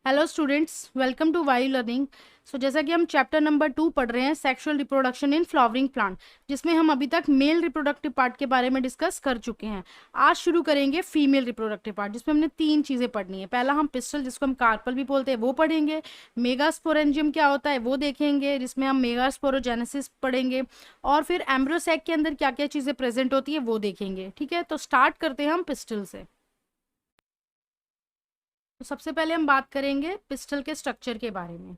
Hello students, welcome to वायु learning. सो जैसा कि हम चैप्टर नंबर 2 पढ़ रहे हैं, sexual reproduction in flowering plant, जिसमें हम अभी तक मेल रिप्रोडक्टिव पार्ट के बारे में डिस्कस कर चुके हैं। आज शुरू करेंगे फीमेल रिप्रोडक्टिव पार्ट, जिसमें हमने 3 चीज़ें पढ़नी है। पहला हम पिस्टल, जिसको हम कार्पल भी बोलते हैं, वो पढ़ेंगे। मेगास्पोरेंजियम क्या होता है वो देखेंगे, जिसमें हम मेगास्पोरोजेनेसिस पढ़ेंगे। और फिर एम्ब्रियोसैक के अंदर क्या क्या चीज़ें प्रेजेंट होती है वो देखेंगे। ठीक है, तो स्टार्ट करते हैं हम पिस्टल से। तो सबसे पहले हम बात करेंगे पिस्टल के स्ट्रक्चर के बारे में।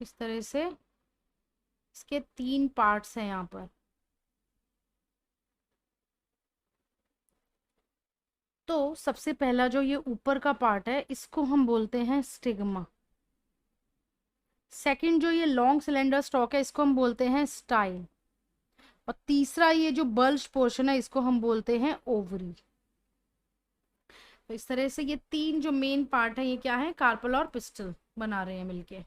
इस तरह से इसके 3 पार्ट्स हैं यहाँ पर। तो सबसे पहला जो ये ऊपर का पार्ट है, इसको हम बोलते हैं स्टिग्मा। सेकंड जो ये लॉन्ग सिलेंडर स्टॉक है, इसको हम बोलते हैं स्टाइल। और तीसरा ये जो बल्ज पोर्शन है, इसको हम बोलते हैं ओवरी। तो इस तरह से ये 3 जो मेन पार्ट है, ये क्या है, कार्पल और पिस्टल बना रहे हैं मिलके।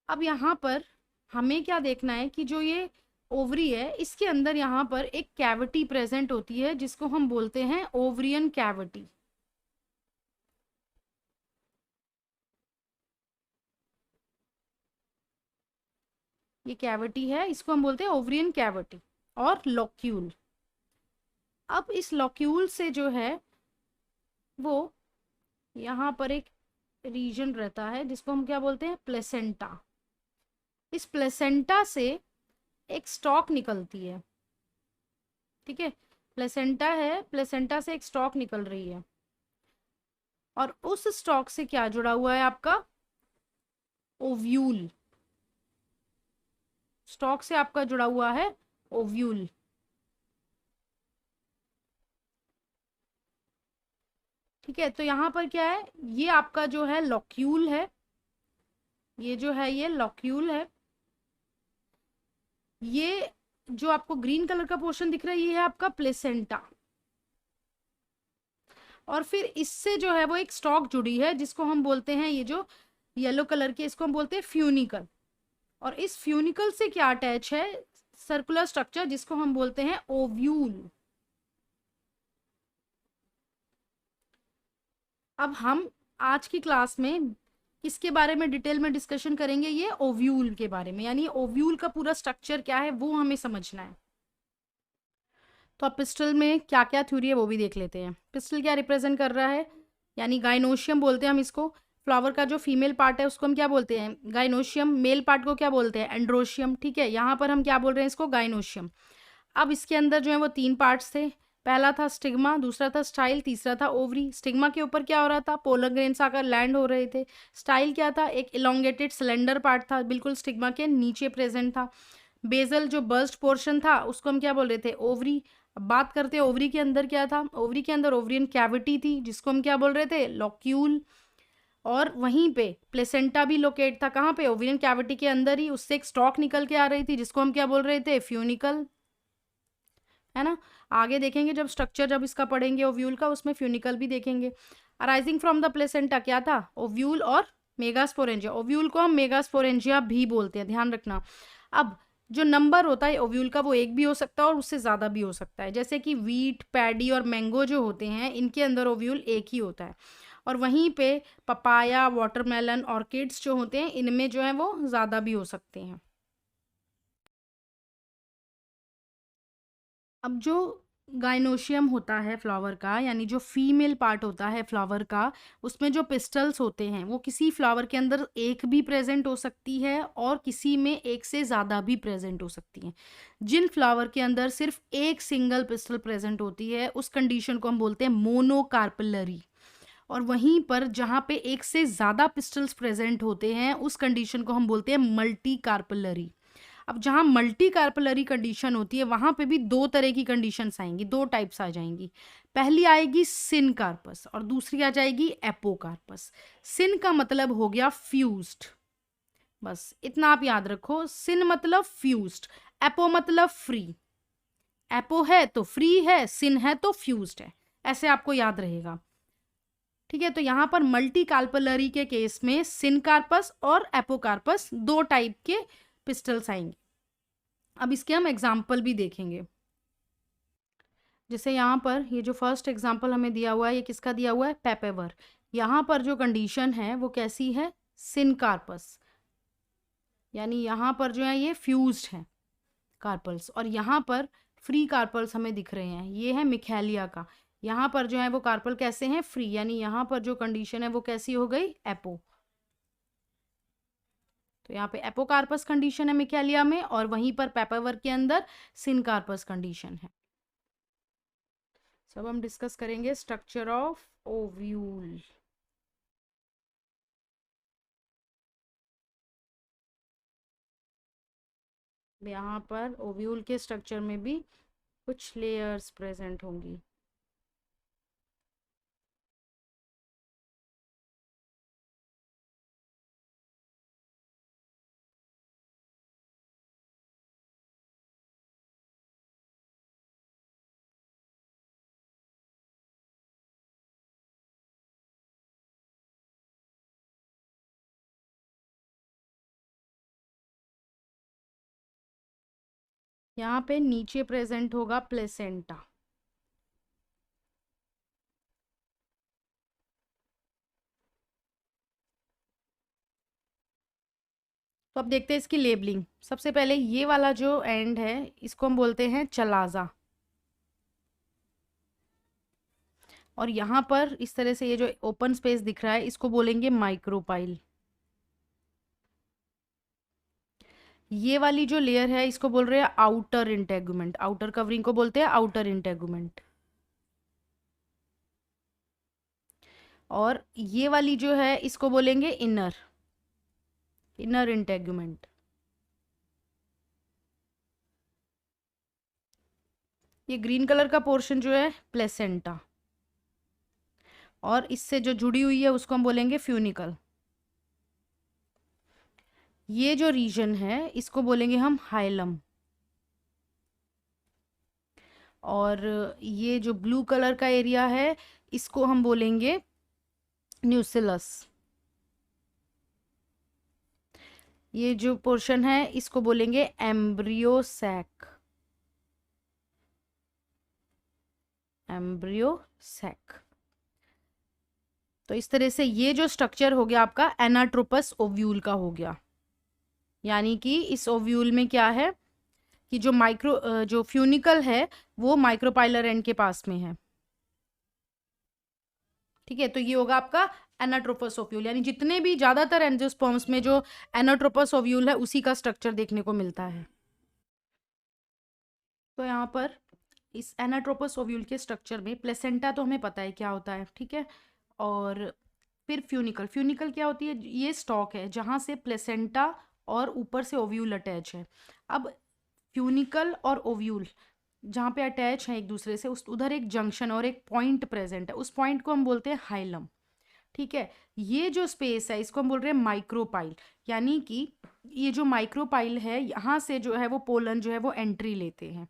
अब यहाँ पर हमें क्या देखना है कि जो ये ओवरी है, इसके अंदर यहाँ पर एक कैविटी प्रेजेंट होती है, जिसको हम बोलते हैं ओवरियन कैविटी। ये कैविटी है, इसको हम बोलते हैं ओवरियन कैविटी और लॉक्यूल। अब इस लॉक्यूल से जो है वो यहाँ पर एक रीजन रहता है, जिसको हम क्या बोलते हैं, प्लेसेंटा। इस प्लेसेंटा से एक स्टॉक निकलती है। ठीक है, प्लेसेंटा है, प्लेसेंटा से एक स्टॉक निकल रही है। और उस स्टॉक से क्या जुड़ा हुआ है, आपका ओव्यूल। स्टॉक से आपका जुड़ा हुआ है ओव्यूल। ठीक है, तो यहाँ पर क्या है, ये आपका जो है लॉक्यूल है। ये जो है ये लॉक्यूल है। ये जो आपको ग्रीन कलर का पोर्शन दिख रहा है, ये है आपका प्लेसेंटा। और फिर इससे जो है वो एक स्टॉक जुड़ी है, जिसको हम बोलते हैं, ये जो येलो कलर के, इसको हम बोलते हैं फ्यूनिकल। और इस फ्यूनिकल से क्या अटैच है, सर्कुलर स्ट्रक्चर, जिसको हम बोलते हैं ओव्यूल। अब हम आज की क्लास में इसके बारे में डिटेल में डिस्कशन करेंगे, ये ओव्यूल के बारे में, यानी ओव्यूल का पूरा स्ट्रक्चर क्या है वो हमें समझना है। तो अब पिस्टल में क्या क्या थ्योरी है वो भी देख लेते हैं। पिस्टल क्या रिप्रेजेंट कर रहा है, यानी गाइनोशियम बोलते हैं हम इसको। फ्लावर का जो फीमेल पार्ट है उसको हम क्या बोलते हैं, गाइनोशियम। मेल पार्ट को क्या बोलते हैं, एंड्रोशियम। ठीक है, यहाँ पर हम क्या बोल रहे हैं, इसको गाइनोशियम। अब इसके अंदर जो है वो 3 पार्ट्स थे। पहला था स्टिग्मा, दूसरा था स्टाइल, तीसरा था ओवरी। स्टिग्मा के ऊपर क्या हो रहा था, पोलर ग्रेन्स आकर लैंड हो रहे थे। स्टाइल क्या था, एक इलोंगेटेड सिलेंडर पार्ट था, बिल्कुल स्टिग्मा के नीचे प्रेजेंट था। बेजल जो बर्स्ट पोर्शन था, उसको हम क्या बोल रहे थे, ओवरी। अब बात करते हैं ओवरी के अंदर क्या था। ओवरी के अंदर ओवरियन कैविटी थी, जिसको हम क्या बोल रहे थे, लॉक्यूल। और वहीं पे प्लेसेंटा भी लोकेट था, कहाँ पे, ओवरियन कैविटी के अंदर ही। उससे एक स्टॉक निकल के आ रही थी, जिसको हम क्या बोल रहे थे, फ्यूनिकल। है ना। आगे देखेंगे जब स्ट्रक्चर, जब इसका पढ़ेंगे ओव्यूल का, उसमें फ्यूनिकल भी देखेंगे। अराइजिंग फ्रॉम द प्लेसेंटा क्या था, ओव्यूल और मेगास्पोरेंजिया। ओव्यूल को हम मेगास्पोरेंजिया भी बोलते हैं, ध्यान रखना। अब जो नंबर होता है ओव्यूल का, वो एक भी हो सकता है और उससे ज़्यादा भी हो सकता है। जैसे कि वीट, पैडी और मैंगो जो होते हैं, इनके अंदर ओव्यूल एक ही होता है। और वहीं पे पपाया, वाटरमेलन, ऑर्किड्स जो होते हैं, इनमें जो है वो ज़्यादा भी हो सकते हैं। अब जो गाइनोशियम होता है फ्लावर का, यानी जो फीमेल पार्ट होता है फ्लावर का, उसमें जो पिस्टल्स होते हैं, वो किसी फ्लावर के अंदर एक भी प्रेजेंट हो सकती है और किसी में एक से ज़्यादा भी प्रेजेंट हो सकती हैं। जिन फ्लावर के अंदर सिर्फ एक सिंगल पिस्टल प्रेजेंट होती है, उस कंडीशन को हम बोलते हैं मोनोकार्पलरी। और वहीं पर जहाँ पे एक से ज़्यादा पिस्टल्स प्रेजेंट होते हैं, उस कंडीशन को हम बोलते हैं मल्टी कार्पलरी। अब जहाँ मल्टी कार्पलरी कंडीशन होती है, वहां पे भी 2 तरह की कंडीशंस आएंगी, 2 टाइप्स आ जाएंगी। पहली आएगी सिन कार्पस और दूसरी आ जाएगी एपोकार्पस। सिन का मतलब हो गया फ्यूज्ड, बस इतना आप याद रखो। सिन मतलब फ्यूज्ड, एपो मतलब फ्री। एपो है तो फ्री है, सिन है तो फ्यूज्ड है, ऐसे आपको याद रहेगा। ठीक है, तो यहाँ पर मल्टी कार्पलरी के केस में सिनकार्पस और एपोकार्पस दो टाइप के पिस्टल्स आएंगे। अब इसके हम एग्जाम्पल भी देखेंगे। जैसे यहाँ पर ये जो फर्स्ट एग्जाम्पल हमें दिया हुआ है, ये किसका दिया हुआ है, पेपेवर। यहाँ पर जो कंडीशन है वो कैसी है, सिनकार्पस, यानी यहाँ पर जो है ये फ्यूज्ड है कार्पल्स, और यहाँ पर फ्री कार्पल्स हमें दिख रहे हैं, ये है मिखैलिया का। यहाँ पर जो है वो कार्पल कैसे हैं, फ्री, यानी यहाँ पर जो कंडीशन है वो कैसी हो गई, एपो। तो यहाँ पे एपोकार्पस कंडीशन है मिखैलिया में, और वहीं पर पेपावर के अंदर सिनकार्पस कंडीशन है। सब हम डिस्कस करेंगे स्ट्रक्चर ऑफ ओव्यूल। यहाँ पर ओव्यूल के स्ट्रक्चर में भी कुछ लेयर्स प्रेजेंट होंगी। यहाँ पे नीचे प्रेजेंट होगा प्लेसेंटा। तो अब देखते हैं इसकी लेबलिंग। सबसे पहले ये वाला जो एंड है इसको हम बोलते हैं चलाजा, और यहाँ पर इस तरह से ये जो ओपन स्पेस दिख रहा है इसको बोलेंगे माइक्रोपाइल। ये वाली जो लेयर है इसको बोल रहे हैं आउटर इंटेगुमेंट, आउटर कवरिंग को बोलते हैं आउटर इंटेगुमेंट। और ये वाली जो है इसको बोलेंगे इनर, इनर इंटेगुमेंट। ये ग्रीन कलर का पोर्शन जो है प्लेसेंटा, और इससे जो जुड़ी हुई है उसको हम बोलेंगे फ्यूनिकल। ये जो रीजन है इसको बोलेंगे हम हाइलम, और ये जो ब्लू कलर का एरिया है इसको हम बोलेंगे न्यूसिलस। ये जो पोर्शन है इसको बोलेंगे एम्ब्रियोसैक, एम्ब्रियोसैक। तो इस तरह से ये जो स्ट्रक्चर हो गया आपका एनाट्रोपस ओव्यूल का हो गया, यानी कि इस ओव्यूल में क्या है कि जो फ्यूनिकल है वो माइक्रोपाइलर एंड के पास में है। ठीक है, तो ये होगा आपका एनाट्रोपस ओव्यूल, यानी जितने भी ज्यादातर एंजियोस्पर्म्स में जो एनाट्रोपस ओव्यूल है उसी का स्ट्रक्चर देखने को मिलता है। तो यहाँ पर इस एनाट्रोपस ओव्यूल के स्ट्रक्चर में प्लेसेंटा तो हमें पता है क्या होता है, ठीक है, और फिर फ्यूनिकल, फ्यूनिकल क्या होती है, ये स्टॉक है जहाँ से प्लेसेंटा और ऊपर से ओव्यूल अटैच है। अब फ्यूनिकल और ओव्यूल जहाँ पे अटैच है एक दूसरे से, उस उधर एक जंक्शन और एक पॉइंट प्रेजेंट है, उस पॉइंट को हम बोलते हैं हाइलम। ठीक है, ये जो स्पेस है इसको हम बोल रहे हैं माइक्रोपाइल, यानी कि ये जो माइक्रोपाइल है यहाँ से जो है वो पोलन जो है वो एंट्री लेते हैं,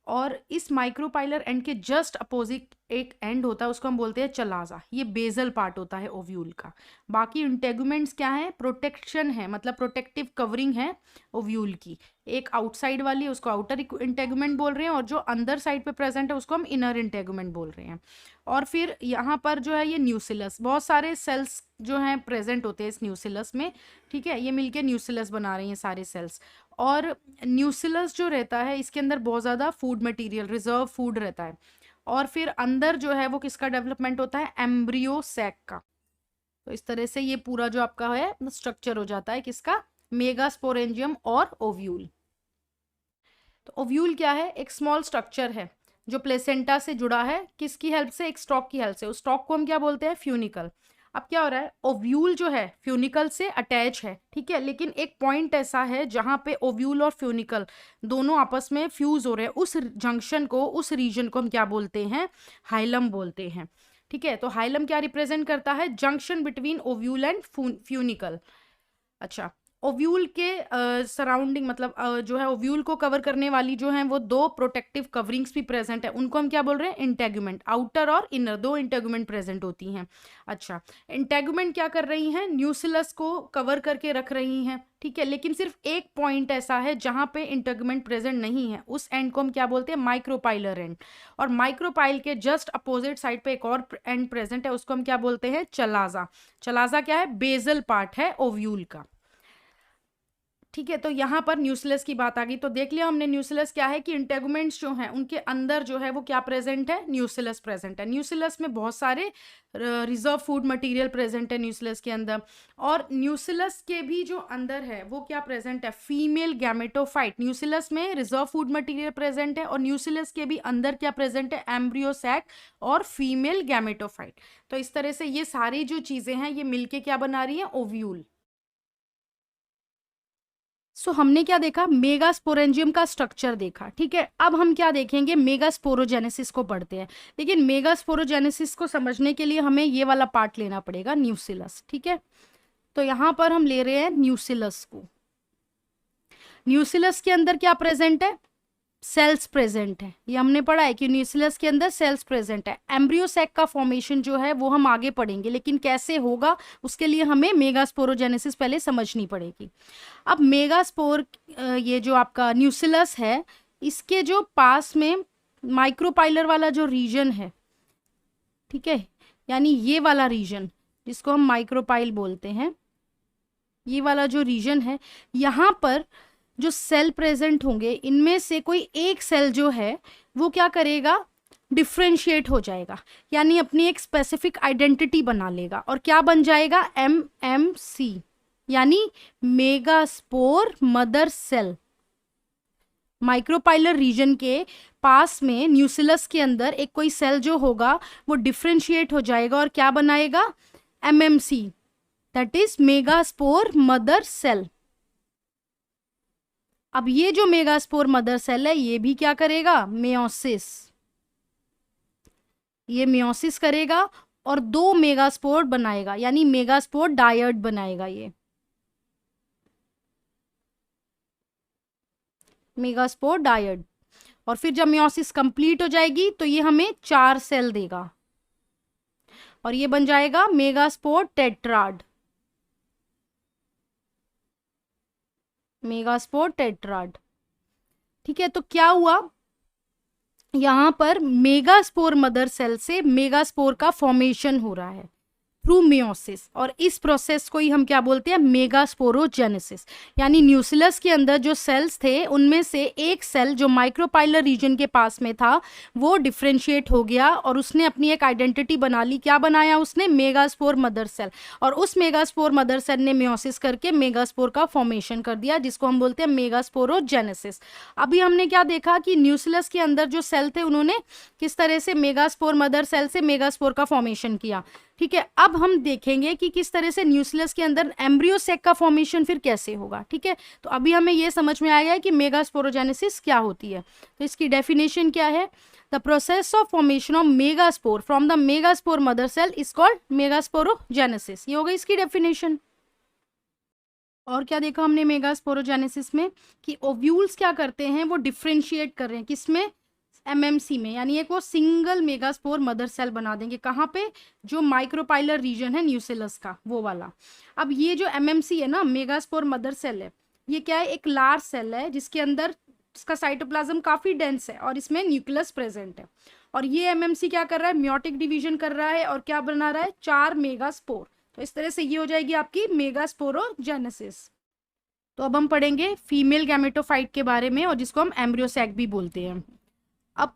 और इस माइक्रोपाइलर एंड के जस्ट अपोजिट एक एंड होता है उसको हम बोलते हैं चलाजा। ये बेजल पार्ट होता है ओव्यूल का। बाकी इंटेगुमेंट्स क्या है, प्रोटेक्शन है, मतलब प्रोटेक्टिव कवरिंग है ओव्यूल की। एक आउटसाइड वाली है उसको आउटर इंटेगुमेंट बोल रहे हैं, और जो अंदर साइड पे प्रेजेंट है उसको हम इनर इंटेगुमेंट बोल रहे हैं। और फिर यहाँ पर जो है ये न्यूसिलस, बहुत सारे सेल्स जो हैं प्रेजेंट होते हैं इस न्यूसिलस में। ठीक है, ये मिलके न्यूसिलस बना रहे हैं सारे सेल्स। और न्यूसिलस जो रहता है इसके अंदर बहुत ज़्यादा फूड मटेरियल, रिजर्व फूड रहता है, और फिर अंदर जो है वो किसका डेवलपमेंट होता है, एम्ब्रियो सैक का। तो इस तरह से ये पूरा जो आपका है स्ट्रक्चर हो जाता है किसका, मेगास्पोरेंजियम और ओव्यूल। तो ओव्यूल क्या है, एक स्मॉल स्ट्रक्चर है जो प्लेसेंटा से जुड़ा है, किसकी हेल्प से, एक स्टॉक की हेल्प से। उस स्टॉक को हम क्या बोलते हैं, फ्यूनिकल। अब क्या हो रहा है, ओव्यूल जो है फ्यूनिकल से अटैच है, ठीक है, लेकिन एक पॉइंट ऐसा है जहां पे ओव्यूल और फ्यूनिकल दोनों आपस में फ्यूज हो रहे हैं, उस जंक्शन को, उस रीजन को हम क्या बोलते हैं, हाइलम बोलते हैं। ठीक है, तो हाइलम क्या रिप्रेजेंट करता है, junction between ovule and funicle. अच्छा, ओव्यूल के सराउंडिंग मतलब जो है ओव्यूल को कवर करने वाली जो है वो दो प्रोटेक्टिव कवरिंग्स भी प्रेजेंट है, उनको हम क्या बोल रहे हैं, इंटेगुमेंट। आउटर और इनर दो इंटेगुमेंट प्रेजेंट होती हैं। अच्छा, इंटेगुमेंट क्या कर रही हैं, न्यूसिलस को कवर करके रख रही हैं, ठीक है। लेकिन सिर्फ एक पॉइंट ऐसा है जहां पे इंटेगुमेंट प्रेजेंट नहीं है, उस एंड को हम क्या बोलते हैं, माइक्रोपाइलर एंड। और माइक्रोपाइल के जस्ट अपोजिट साइड पे एक और एंड प्रेजेंट है, उसको हम क्या बोलते हैं, चलाजा। चलाजा क्या है, बेजल पार्ट है ओव्यूल का, ठीक है। तो यहाँ पर न्यूसिलस की बात आ गई, तो देख लिया हमने न्यूसिलस क्या है कि इंटेगुमेंट्स जो हैं उनके अंदर जो है वो क्या प्रेजेंट है, न्यूसिलस प्रेजेंट है। न्यूसिलस में बहुत सारे रिजर्व फूड मटेरियल प्रेजेंट है न्यूसिलस के अंदर। और न्यूसिलस के भी जो अंदर है वो क्या प्रेजेंट है, फीमेल गैमेटोफाइट। न्यूसिलस में रिजर्व फूड मटेरियल प्रेजेंट है और न्यूसिलस के भी अंदर क्या प्रेजेंट है, एम्ब्रियो सैक और फीमेल गैमेटोफाइट। तो इस तरह से ये सारी जो चीजें हैं ये मिलके क्या बना रही है, ओव्यूल। सो हमने क्या देखा, मेगास्पोरेंजियम का स्ट्रक्चर देखा, ठीक है। अब हम क्या देखेंगे, मेगास्पोरोजेनेसिस को पढ़ते हैं। लेकिन मेगास्पोरोजेनेसिस को समझने के लिए हमें ये वाला पार्ट लेना पड़ेगा, न्यूसिलस, ठीक है। तो यहां पर हम ले रहे हैं न्यूसिलस को। न्यूसिलस के अंदर क्या प्रेजेंट है, सेल्स प्रेजेंट है। ये हमने पढ़ा है कि न्यूसिलस के अंदर सेल्स प्रेजेंट है। एम्ब्रियो सैक का फॉर्मेशन जो है वो हम आगे पढ़ेंगे, लेकिन कैसे होगा उसके लिए हमें मेगास्पोरोजेनेसिस पहले समझनी पड़ेगी। अब मेगास्पोर ये जो आपका न्यूसिलस है, इसके जो पास में माइक्रोपाइलर वाला जो रीजन है, ठीक है, यानी ये वाला रीजन जिसको हम माइक्रोपाइल बोलते हैं, ये वाला जो रीजन है, यहाँ पर जो सेल प्रेजेंट होंगे इनमें से कोई एक सेल जो है वो क्या करेगा, डिफ्रेंशिएट हो जाएगा, यानी अपनी एक स्पेसिफिक आइडेंटिटी बना लेगा और क्या बन जाएगा, MMC, यानी megaspore mother cell. Micropylar region के पास में न्यूसिलस के अंदर एक कोई सेल जो होगा वो डिफ्रेंशिएट हो जाएगा और क्या बनाएगा, MMC, that is megaspore mother cell. अब ये जो मेगास्पोर मदर सेल है ये भी क्या करेगा, मेयोसिस, ये मेयोसिस करेगा और दो मेगास्पोर बनाएगा, यानी मेगास्पोर डायड बनाएगा। ये मेगास्पोर डायड। और फिर जब मेयोसिस कंप्लीट हो जाएगी तो ये हमें 4 सेल देगा और ये बन जाएगा मेगास्पोर टेट्राड, मेगास्पोर टेट्राड, ठीक है। तो क्या हुआ, यहां पर मेगास्पोर मदर सेल से मेगास्पोर का फॉर्मेशन हो रहा है थ्रू मेयोसिस, और इस प्रोसेस को ही हम क्या बोलते हैं, मेगास्पोरोजेनेसिस। यानी न्यूसिलस के अंदर जो सेल्स थे उनमें से एक सेल जो माइक्रोपाइलर रीजन के पास में था वो डिफ्रेंशिएट हो गया और उसने अपनी एक आइडेंटिटी बना ली। क्या बनाया उसने, मेगास्पोर मदर सेल। और उस मेगास्पोर मदर सेल ने मेयोसिस करके मेगास्पोर का फॉर्मेशन कर दिया, जिसको हम बोलते हैं मेगास्पोरोजेनेसिस। अभी हमने क्या देखा कि न्यूसिलस के अंदर जो सेल थे उन्होंने किस तरह से मेगास्पोर मदर सेल से मेगास्पोर का फॉर्मेशन किया, ठीक है। अब हम देखेंगे कि किस तरह से न्यूसिलस के अंदर एम्ब्रियो सैक का फॉर्मेशन फिर कैसे होगा, ठीक है। तो अभी हमें यह समझ में आ गया कि मेगास्पोरोजेनेसिस क्या होती है। तो इसकी डेफिनेशन क्या है, the process of formation of megaspore from the megaspore mother cell is called megasporogenesis. ये हो गई इसकी डेफिनेशन। और क्या देखा हमने मेगास्पोरोजेनेसिस में कि ओव्यूल्स क्या करते हैं, वो डिफ्रेंशिएट कर रहे हैं किसमें, MMC में, यानी एक वो सिंगल मेगास्पोर मदर सेल बना देंगे। कहाँ पे, जो माइक्रोपाइलर रीजन है न्यूसिलस का वो वाला। अब ये जो MMC है ना, मेगास्पोर मदर सेल है, ये क्या है, एक लार्ज सेल है जिसके अंदर इसका साइटोप्लाज्म काफी डेंस है और इसमें न्यूक्लियस प्रेजेंट है। और ये MMC क्या कर रहा है, म्योटिक डिवीजन कर रहा है और क्या बना रहा है, 4 मेगास्पोर। तो इस तरह से ये हो जाएगी आपकी मेगास्पोरोजेनेसिस। तो अब हम पढ़ेंगे फीमेल गैमेटोफाइट के बारे में और जिसको हम एम्ब्रियो सैक भी बोलते हैं। अब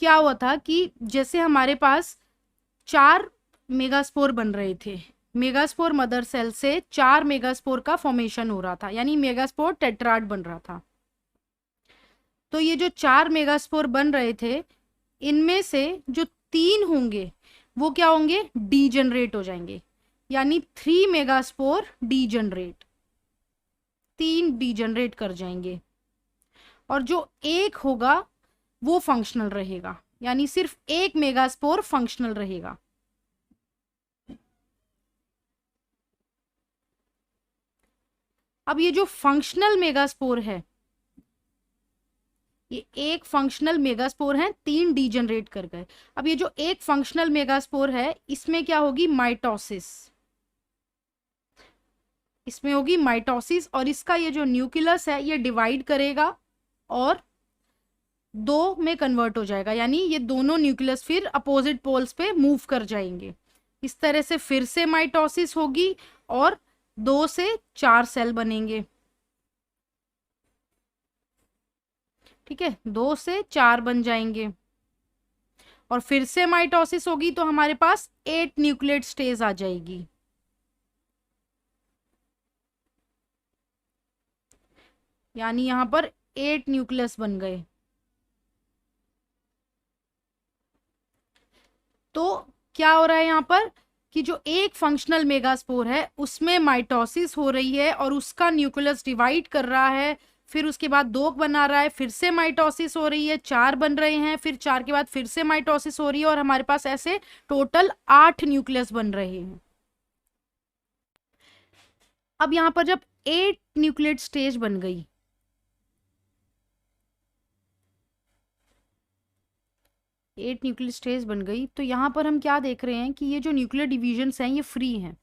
क्या हुआ था कि जैसे हमारे पास 4 मेगास्पोर बन रहे थे, मेगास्पोर मदर सेल से 4 मेगास्पोर का फॉर्मेशन हो रहा था, यानी मेगास्पोर टेट्राड बन रहा था। तो ये जो 4 मेगास्पोर बन रहे थे इनमें से जो 3 होंगे वो क्या होंगे, डीजनरेट हो जाएंगे, यानी 3 मेगास्पोर डीजनरेट, 3 डीजनरेट कर जाएंगे। और जो एक होगा वो फंक्शनल रहेगा, यानी सिर्फ एक मेगास्पोर फंक्शनल रहेगा। अब ये जो फंक्शनल मेगास्पोर है, ये एक फंक्शनल मेगास्पोर है, 3 डीजनरेट कर गए। अब ये जो एक फंक्शनल मेगास्पोर है, इसमें क्या होगी, माइटोसिस, इसमें होगी माइटोसिस, और इसका ये जो न्यूक्लियस है ये डिवाइड करेगा और 2 में कन्वर्ट हो जाएगा, यानी ये दोनों न्यूक्लियस फिर अपोजिट पोल्स पे मूव कर जाएंगे। इस तरह से फिर से माइटोसिस होगी और 2 से 4 सेल बनेंगे। ठीक है, 2 से 4 बन जाएंगे और फिर से माइटोसिस होगी तो हमारे पास 8 न्यूक्लियेट स्टेज आ जाएगी। यानी यहां पर 8 न्यूक्लियस बन गए। तो क्या हो रहा है यहाँ पर कि जो एक फंक्शनल मेगास्पोर है उसमें माइटोसिस हो रही है और उसका न्यूक्लियस डिवाइड कर रहा है, फिर उसके बाद 2 बना रहा है, फिर से माइटोसिस हो रही है, 4 बन रहे हैं, फिर 4 के बाद फिर से माइटोसिस हो रही है और हमारे पास ऐसे टोटल 8 न्यूक्लियस बन रहे हैं। अब यहां पर जब 8 न्यूक्लियेट स्टेज बन गई, 8 न्यूक्लियर स्टेज बन गई, तो यहां पर हम क्या देख रहे हैं कि ये जो न्यूक्लियर डिविजन्स हैं ये फ्री हैं।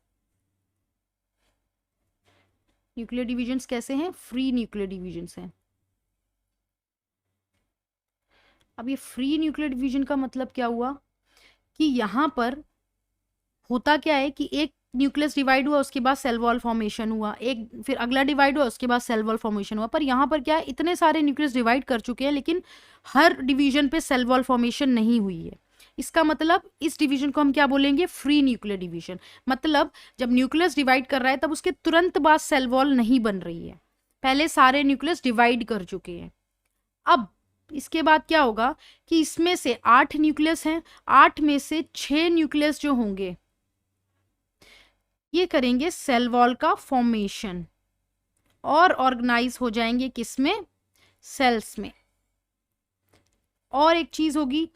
न्यूक्लियर डिविजन्स कैसे हैं, फ्री न्यूक्लियर डिविजन्स हैं। अब ये फ्री न्यूक्लियर डिवीजन का मतलब क्या हुआ कि यहां पर होता क्या है कि एक न्यूक्लियस डिवाइड हुआ, उसके बाद सेल वॉल फॉर्मेशन हुआ, एक फिर अगला डिवाइड हुआ, उसके बाद सेल वॉल फॉर्मेशन हुआ। पर यहाँ पर क्या है, इतने सारे न्यूक्लियस डिवाइड कर चुके हैं लेकिन हर डिवीजन पे सेल वॉल फॉर्मेशन नहीं हुई है। इसका मतलब इस डिवीजन को हम क्या बोलेंगे, फ्री न्यूक्लियर डिवीजन। मतलब जब न्यूक्लियस डिवाइड कर रहा है तब उसके तुरंत बाद सेल वॉल नहीं बन रही है, पहले सारे न्यूक्लियस डिवाइड कर चुके हैं। अब इसके बाद क्या होगा कि इसमें से 8 न्यूक्लियस हैं, 8 में से 6 न्यूक्लियस जो होंगे ये करेंगे सेल वॉल का फॉर्मेशन और ऑर्गेनाइज हो जाएंगे किसमें, सेल्स में। और एक चीज होगी,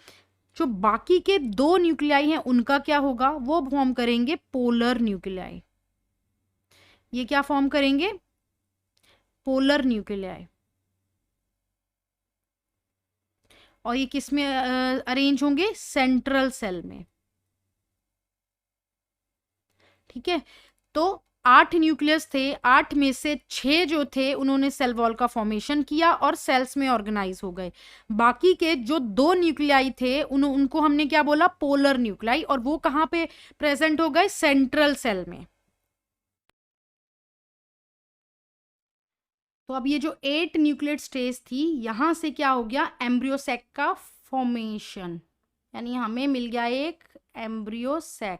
जो बाकी के 2 न्यूक्लियाई हैं उनका क्या होगा, वो फॉर्म करेंगे पोलर न्यूक्लियाई। ये क्या फॉर्म करेंगे, पोलर न्यूक्लियाई। और ये किस में अरेंज होंगे, सेंट्रल सेल में। ठीक है, तो 8 न्यूक्लियस थे, 8 में से 6 जो थे उन्होंने सेल वॉल का फॉर्मेशन किया और सेल्स में ऑर्गेनाइज हो गए। बाकी के जो 2 न्यूक्लियाई थे उनको हमने क्या बोला, पोलर न्यूक्लियाई, और वो कहां पे प्रेजेंट हो गए, सेंट्रल सेल में। तो अब ये जो 8 न्यूक्लियेट स्टेज थी, यहां से क्या हो गया, एम्ब्रियोसैक का फॉर्मेशन, यानी हमें मिल गया एक एम्ब्रियोसैक।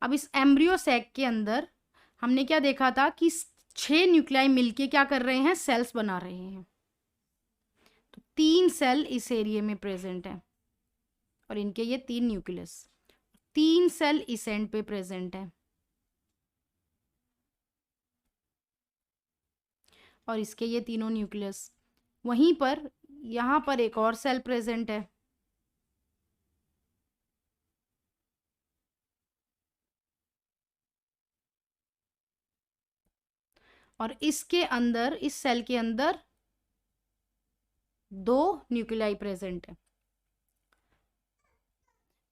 अब इस एम्ब्रियोसैक के अंदर हमने क्या देखा था कि 6 न्यूक्लियाई मिलके क्या कर रहे हैं, सेल्स बना रहे हैं। तो 3 सेल इस एरिया में प्रेजेंट है और इनके ये 3 न्यूक्लियस, 3 सेल इस एंड पे प्रेजेंट है और इसके ये तीनों न्यूक्लियस। वहीं पर यहां पर एक और सेल प्रेजेंट है, और इसके अंदर, इस सेल के अंदर 2 न्यूक्लियाई प्रेजेंट है।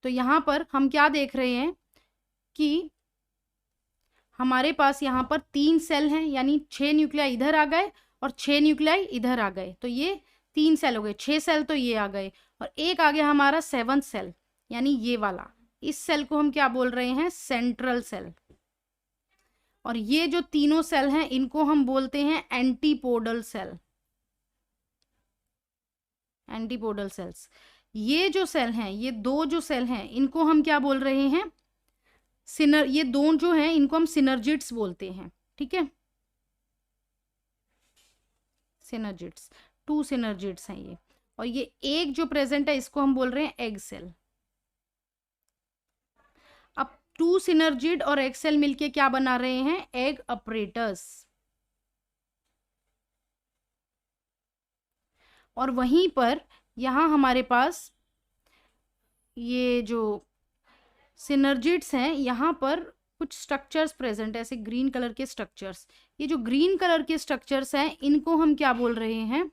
तो यहां पर हम क्या देख रहे हैं कि हमारे पास यहां पर 3 सेल हैं, यानी 6 न्यूक्लियाई इधर आ गए और 6 न्यूक्लियाई इधर आ गए, तो ये 3 सेल हो गए, 6 सेल तो ये आ गए, और एक आ गया हमारा 7th सेल, यानी ये वाला। इस सेल को हम क्या बोल रहे हैं, सेंट्रल सेल। और ये जो तीनों सेल हैं इनको हम बोलते हैं एंटीपोडल सेल, एंटीपोडल सेल्स। ये जो सेल हैं, ये 2 जो सेल हैं इनको हम क्या बोल रहे हैं, ये 2 जो हैं इनको हम सिनर्जिड्स बोलते हैं। ठीक है, सिनर्जिड्स, 2 सिनर्जिड्स हैं ये। और ये एक जो प्रेजेंट है इसको हम बोल रहे हैं एग सेल। अब 2 सिनर्जिड और एग सेल मिलके क्या बना रहे हैं, एग अपरेटस। और वहीं पर यहां हमारे पास ये जो सिनर्जिड्स हैं, यहां पर कुछ स्ट्रक्चर्स प्रेजेंट है, ऐसे ग्रीन कलर के स्ट्रक्चर्स। ये जो ग्रीन कलर के स्ट्रक्चर्स हैं इनको हम क्या बोल रहे हैं,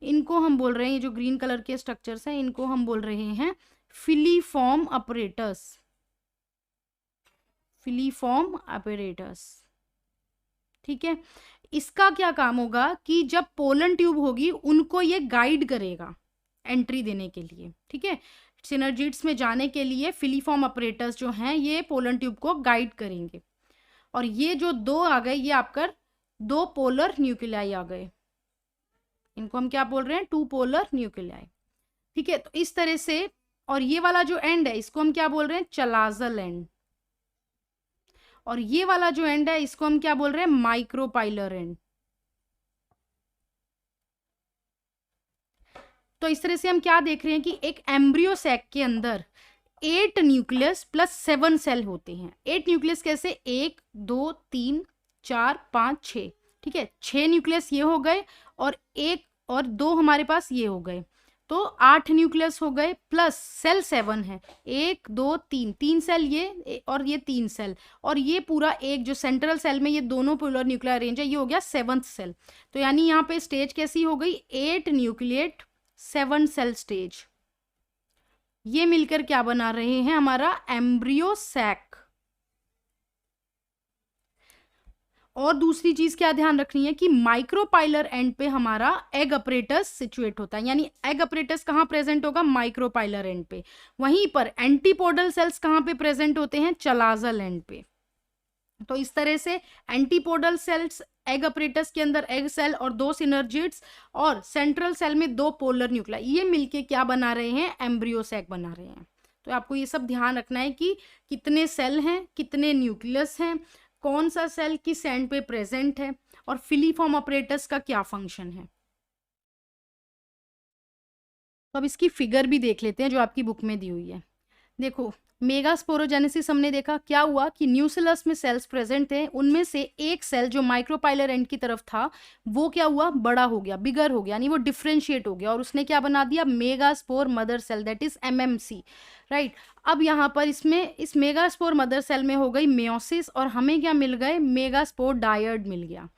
इनको हम बोल रहे हैं, ये जो ग्रीन कलर के स्ट्रक्चर्स हैं इनको हम बोल रहे हैं फिलीफॉर्म अपरेटस, फिलीफॉर्म अपरेटस। ठीक है, इसका क्या काम होगा कि जब पोलन ट्यूब होगी उनको ये गाइड करेगा एंट्री देने के लिए। ठीक है, सिनर्जिड्स में जाने के लिए फिलीफॉर्म अपरेटस जो हैं ये पोलन ट्यूब को गाइड करेंगे। और ये जो दो आ गए ये आपका दो पोलर न्यूक्लियाई आ गए, इनको हम क्या बोल रहे हैं, टू पोलर न्यूक्लियाई। ठीक है, तो इस तरह से, और ये वाला जो एंड है इसको हम क्या बोल रहे हैं, चलाजल एंड। और ये वाला जो एंड है इसको हम क्या बोल रहे हैं, माइक्रोपाइलर एंड। तो इस तरह से हम क्या देख रहे हैं कि एक एम्ब्रियो सैक के अंदर 8 न्यूक्लियस प्लस 7 सेल होते हैं। 8 न्यूक्लियस कैसे, 1 2 3 4 5 6। ठीक है, 6 न्यूक्लियस ये हो गए और एक और दो हमारे पास ये हो गए, तो 8 न्यूक्लियस हो गए, प्लस सेल 7 है, 1 2 3, 3 सेल ये और ये 3 सेल, और ये पूरा एक जो सेंट्रल सेल में ये दोनों पोलर न्यूक्लियर रेंज है ये हो गया 7th सेल। तो यानी यहाँ पे स्टेज कैसी हो गई, 8 न्यूक्लिएट 7 सेल स्टेज। ये मिलकर क्या बना रहे हैं, हमारा एम्ब्रियो सैक। और दूसरी चीज क्या ध्यान रखनी है कि माइक्रोपाइलर एंड पे हमारा एग अपरेटस सिचुएट होता है, यानी एग अपरेटस कहाँ प्रेजेंट होगा, माइक्रोपाइलर एंड पे। वहीं पर एंटीपोडल सेल्स कहाँ पे प्रेजेंट होते हैं, चलाजल एंड पे। तो इस तरह से एंटीपोडल सेल्स एग अपरेटस के अंदर एग सेल और 2 सिनर्जिड्स, और सेंट्रल सेल में 2 पोलर न्यूक्लियाई, ये मिलके क्या बना रहे हैं, एम्ब्रियो सैक बना रहे हैं। तो आपको ये सब ध्यान रखना है कि कितने सेल हैं, कितने न्यूक्लियस हैं, कौन सा सेल किस एंड पे प्रेजेंट है, और फिलीफॉर्म अपरेटस का क्या फंक्शन है। तो अब इसकी फिगर भी देख लेते हैं जो आपकी बुक में दी हुई है। देखो, मेगास्पोरोजेनेसिस हमने देखा, क्या हुआ कि न्यूसिलस में सेल्स प्रेजेंट थे, उनमें से एक सेल जो माइक्रोपाइलर एंड की तरफ था वो क्या हुआ, बड़ा हो गया, बिगर हो गया, यानी वो डिफ्रेंशिएट हो गया और उसने क्या बना दिया, megaspore mother cell, that is MMC, right. अब यहाँ पर इसमें इस मेगास्पोर मदर सेल में हो गई मेयोसिस और हमें क्या मिल गए, मेगास्पोर डायड मिल गया।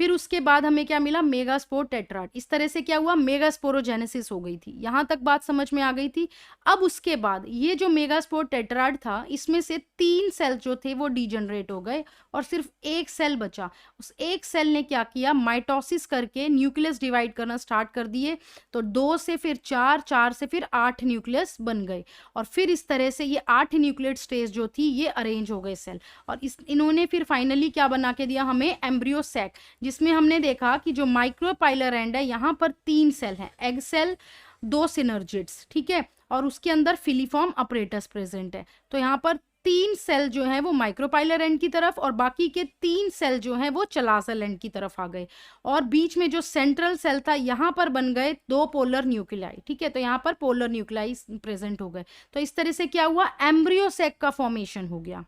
फिर उसके बाद हमें क्या मिला, मेगास्पोर टेट्राड। इस तरह से क्या हुआ, मेगास्पोरोजेनेसिस हो गई थी। यहां तक बात समझ में आ गई थी। अब उसके बाद ये जो मेगास्पोर टेट्राड था इसमें से 3 सेल जो थे वो डीजनरेट हो गए और सिर्फ एक सेल बचा। उस एक सेल ने क्या किया, माइटोसिस करके न्यूक्लियस डिवाइड करना स्टार्ट कर दिए। तो 2 से फिर 4, 4 से फिर 8 न्यूक्लियस बन गए और फिर इस तरह से ये 8 न्यूक्लियेट स्टेज जो थी ये अरेंज हो गए सेल। और इन्होंने फिर फाइनली क्या बना के दिया हमें, एम्ब्रियो सैक, जिसमें हमने देखा कि जो माइक्रोपाइलर एंड है यहाँ पर 3 सेल हैं, एग सेल, 2 सिनर्जिड्स, ठीक है, और उसके अंदर फिलीफॉर्म अपरेटस प्रेजेंट है। तो यहाँ पर 3 सेल जो है वो माइक्रोपाइलर एंड की तरफ और बाकी के 3 सेल जो हैं वो चलासल एंड की तरफ आ गए। और बीच में जो सेंट्रल सेल था यहाँ पर बन गए 2 पोलर न्यूक्लियाई, ठीक है, तो यहाँ पर पोलर न्यूक्लियाई प्रेजेंट हो गए। तो इस तरह से क्या हुआ, एम्ब्रियो सैक का फॉर्मेशन हो गया।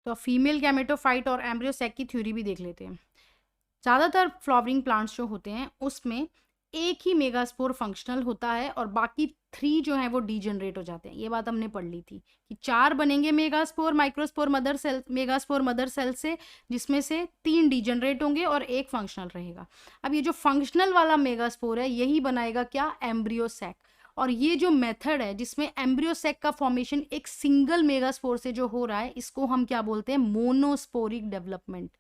तो फीमेल गैमेटोफाइट और एम्ब्रियो सैक की थ्योरी भी देख लेते हैं। ज़्यादातर फ्लावरिंग प्लांट्स जो होते हैं उसमें एक ही मेगास्पोर फंक्शनल होता है और बाकी 3 जो हैं वो डीजनरेट हो जाते हैं। ये बात हमने पढ़ ली थी कि 4 बनेंगे megaspore, microspore mother cell, megaspore mother cell से, जिसमें से 3 डीजनरेट होंगे और एक फंक्शनल रहेगा। अब ये जो फंक्शनल वाला मेगास्पोर है यही बनाएगा क्या, एम्ब्रियो सैक। और ये जो मेथड है जिसमें एम्ब्रियो सैक का फॉर्मेशन एक सिंगल मेगास्पोर से जो हो रहा है इसको हम क्या बोलते हैं, मोनोस्पोरिक डेवलपमेंट।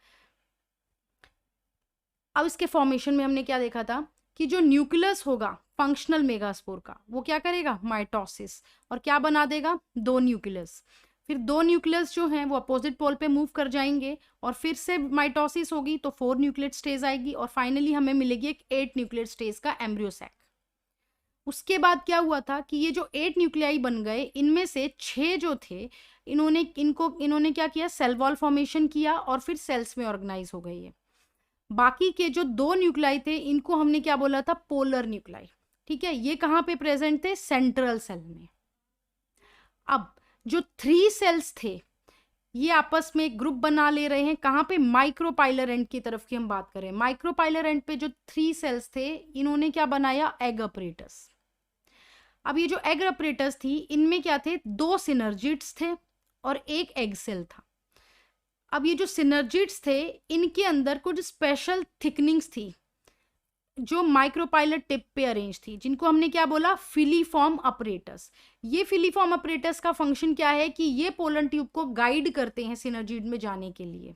अब इसके फॉर्मेशन में हमने क्या देखा था कि जो न्यूक्लियस होगा फंक्शनल मेगास्पोर का वो क्या करेगा, माइटोसिस, और क्या बना देगा, 2 न्यूक्लियस। फिर 2 न्यूक्लियस जो हैं वो अपोजिट पोल पे मूव कर जाएंगे और फिर से माइटोसिस होगी तो 4 न्यूक्लियट स्टेज आएगी और फाइनली हमें मिलेगी एक 8 न्यूक्लियट स्टेज का एम्ब्रियो सैक। उसके बाद क्या हुआ था कि ये जो 8 न्यूक्लियाई बन गए इनमें से 6 जो थे इन्होंने क्या किया, सेल वॉल फॉर्मेशन किया और फिर सेल्स में ऑर्गेनाइज हो गए ये। बाकी के जो 2 न्यूक्लियाई थे इनको हमने क्या बोला था, पोलर न्यूक्लियाई, ठीक है, ये कहाँ पे प्रेजेंट थे, सेंट्रल सेल में। अब जो 3 सेल्स थे ये आपस में एक ग्रुप बना ले रहे हैं, कहाँ पे, माइक्रोपाइलर एंड की तरफ की हम बात करें। माइक्रोपाइलर एंड पे जो 3 सेल्स थे इन्होंने क्या बनाया, एग अपरेटस। अब ये जो एग अपरेटस थी इनमें क्या थे, 2 सिनर्जिड्स थे और एक एग सेल था। अब ये जो सिनर्जिड्स थे, इनके अंदर कुछ स्पेशल थिकनिंग्स थी जो माइक्रोपाइलट टिप पे अरेंज थी, जिनको हमने क्या बोला, फिलीफॉर्म अपरेटस। ये फिलीफॉर्म अपरेटस का फंक्शन क्या है कि ये पोलन ट्यूब को गाइड करते हैं सिनर्जिड में जाने के लिए।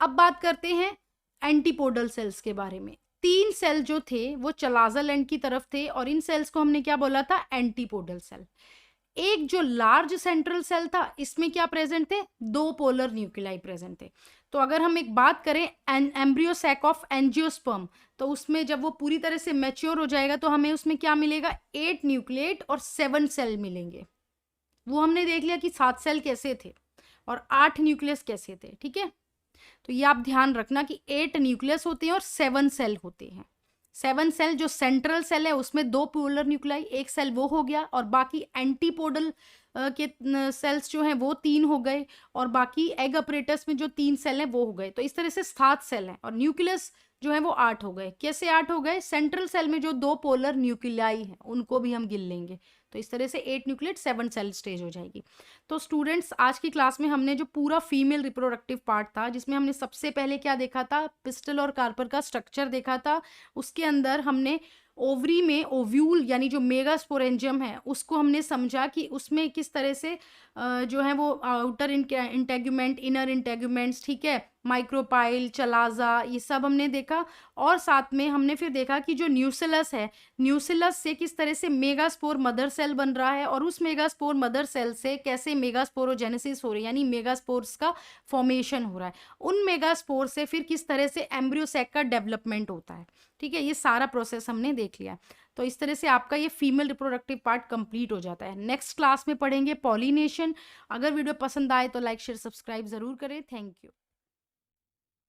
अब बात करते हैं एंटीपोडल सेल्स के बारे में। 3 सेल जो थे वो चलाजल एंड की तरफ थे और इन सेल्स को हमने क्या बोला था, एंटीपोडल सेल। एक जो लार्ज सेंट्रल सेल था, इसमें क्या प्रेजेंट थे, 2 पोलर न्यूक्लियाई प्रेजेंट थे। तो अगर हम एक बात करें एम्ब्रियो सैक ऑफ एंजियोस्पर्म, तो उसमें जब वो पूरी तरह से मैच्योर हो जाएगा तो हमें उसमें क्या मिलेगा, 8 न्यूक्लिएट और 7 सेल मिलेंगे। वो हमने देख लिया कि 7 सेल कैसे थे और 8 न्यूक्लियस कैसे थे, ठीक है। तो ये आप ध्यान रखना कि 8 न्यूक्लियस होते हैं और 7 सेल होते हैं। 7 सेल, जो सेंट्रल सेल है उसमें 2 पोलर न्यूक्लियाई, एक सेल वो हो गया, और बाकी एंटीपोडल के सेल्स जो हैं वो 3 हो गए, और बाकी एग अपरेटस में जो 3 सेल हैं वो हो गए। तो इस तरह से 7 सेल हैं और न्यूक्लियस जो है वो 8 हो गए। कैसे 8 हो गए, सेंट्रल सेल में जो 2 पोलर न्यूक्लियाई हैं उनको भी हम गिन लेंगे। तो इस तरह से 8 न्यूक्लियट 7 सेल स्टेज हो जाएगी। तो स्टूडेंट्स, आज की क्लास में हमने जो पूरा फीमेल रिप्रोडक्टिव पार्ट था, जिसमें हमने सबसे पहले क्या देखा था, पिस्टल और कार्पर का स्ट्रक्चर देखा था। उसके अंदर हमने ओवरी में ओव्यूल यानी जो मेगास्पोरेंजियम है उसको हमने समझा कि उसमें किस तरह से जो है वो आउटर इंटेगुमेंट, इनर इंटेगुमेंट्स, ठीक है, माइक्रोपाइल, चलाजा, ये सब हमने देखा। और साथ में हमने फिर देखा कि जो न्यूसिलस है, न्यूसिलस से किस तरह से मेगास्पोर मदर सेल बन रहा है और उस मेगास्पोर मदर सेल से कैसे मेगास्पोरोजेनेसिस हो रही है, यानी मेगास्पोर्स का फॉर्मेशन हो रहा है। उन मेगास्पोर से फिर किस तरह से एम्ब्रियो सैक का डेवलपमेंट होता है, ठीक है। ये सारा प्रोसेस हमने देख लिया। तो इस तरह से आपका ये फीमेल रिप्रोडक्टिव पार्ट कंप्लीट हो जाता है। नेक्स्ट क्लास में पढ़ेंगे पॉलिनेशन। अगर वीडियो पसंद आए तो लाइक शेयर सब्सक्राइब जरूर करें। Thank you.